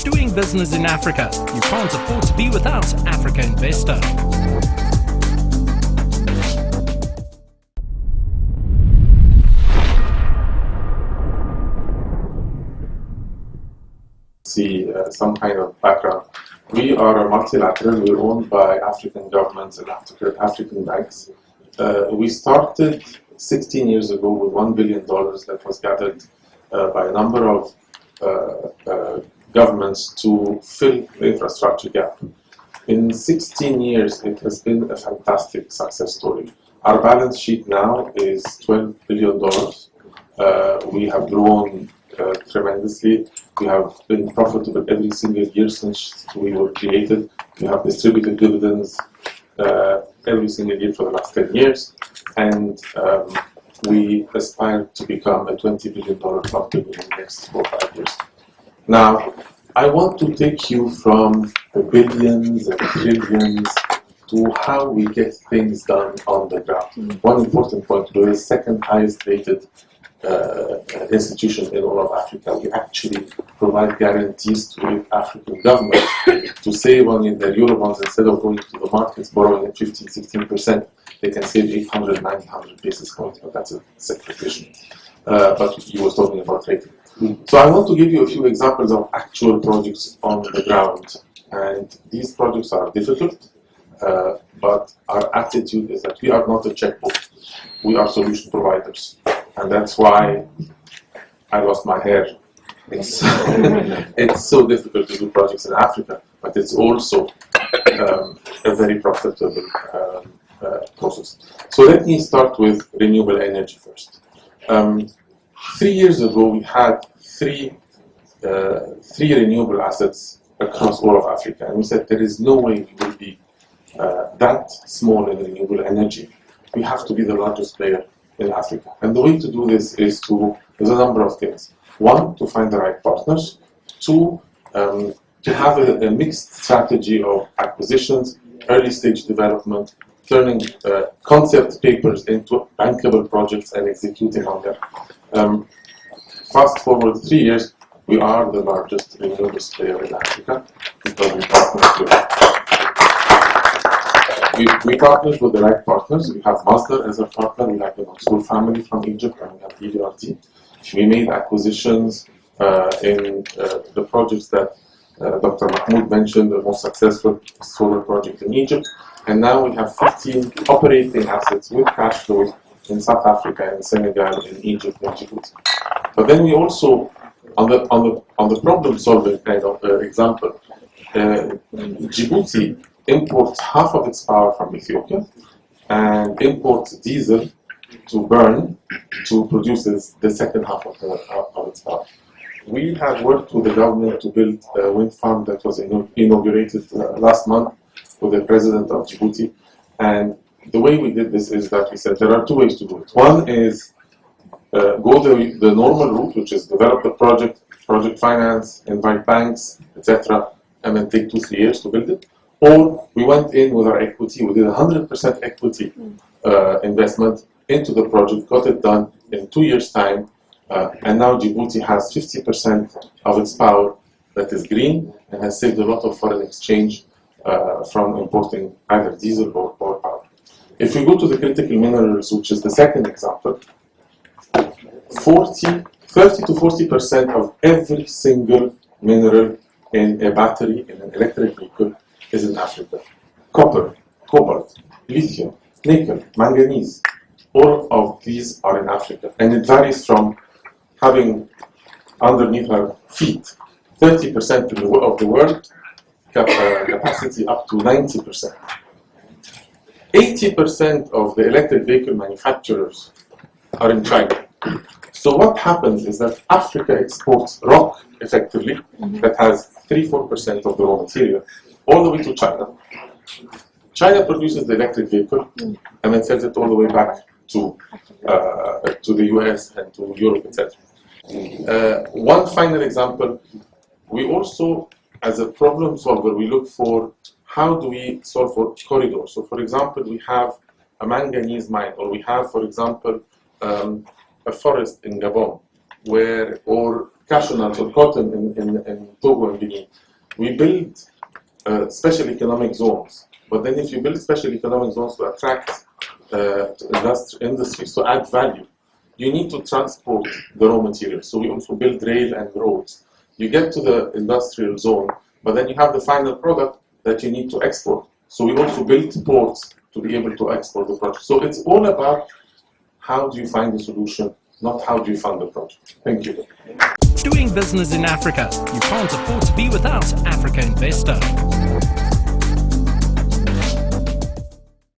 doing business in Africa. You can't afford to be without Africa Investor. See some kind of background. We are a multilateral. We're owned by African governments and African banks. We started 16 years ago with $1 billion that was gathered by a number of governments to fill the infrastructure gap. In 16 years, it has been a fantastic success story. Our balance sheet now is $12 billion. We have grown tremendously. We have been profitable every single year since we were created. We have distributed dividends every single year for the last 10 years. And we aspire to become a $20 billion company in the next 4 or 5 years. Now, I want to take you from the billions and trillions to how we get things done on the ground. One important point, we're the second highest rated institution in all of Africa. We actually provide guarantees to African governments to save on their Eurobonds instead of going to the markets borrowing at 15, 16%. They can save 800, 900 basis points, but that's a separate issue. But you were talking about rating. So I want to give you a few examples of actual projects on the ground. And these projects are difficult, but our attitude is that we are not a checkbook. We are solution providers. And that's why I lost my hair. It's so difficult to do projects in Africa, but it's also a very profitable process. So let me start with renewable energy first. 3 years ago, we had three renewable assets across all of Africa, and we said there is no way we will be that small in renewable energy. We have to be the largest player in Africa. And the way to do this is there's a number of things. One, to find the right partners. Two, to have a mixed strategy of acquisitions, early stage development, turning concept papers into bankable projects and executing on them. Fast forward 3 years, we are the largest renewables player in Africa because we partnered with the right partners. We have Masdar as a partner. We have the Mansour family from Egypt, and we have EDRT. We made acquisitions in the projects that Dr. Mahmoud mentioned, the most successful solar project in Egypt. And now we have 15 operating assets with cash flows in South Africa, in Senegal, in Egypt, and Djibouti. But then we also, on the problem-solving kind of example, Djibouti imports half of its power from Ethiopia and imports diesel to burn to produce the second half of its power. We have worked with the government to build a wind farm that was inaugurated last month with the president of Djibouti. And the way we did this is that we said there are two ways to do it. One is go the normal route, which is develop the project finance, invite banks, etc., and then take 2-3 years to build it. Or we went in with our equity, we did 100% equity investment into the project, got it done in 2 years' time, and now Djibouti has 50% of its power that is green and has saved a lot of foreign exchange from importing either diesel or power. If we go to the critical minerals, which is the second example, 30 to 40% of every single mineral in a battery, in an electric vehicle, is in Africa. Copper, cobalt, lithium, nickel, manganese, all of these are in Africa. And it varies from having underneath our feet 30% of the world capacity up to 90%. 80% of the electric vehicle manufacturers are in China. So what happens is that Africa exports rock, effectively, that has 3-4% of the raw material, all the way to China. China produces the electric vehicle and then sells it all the way back to the US and to Europe, etc. One final example, we also, as a problem solver, we look for how do we solve for corridors. So for example, we have a manganese mine, or we have, for example, a forest in Gabon, or cashew nuts or cotton in Togo and Benin. We build special economic zones. But then if you build special economic zones to attract industries, to add value, you need to transport the raw materials. So we also build rail and roads. You get to the industrial zone, but then you have the final product that you need to export. So we also build ports to be able to export the project. So it's all about how do you find the solution, not how do you fund the project. Thank you. Doing business in Africa, you can't afford to be without Africa Investor.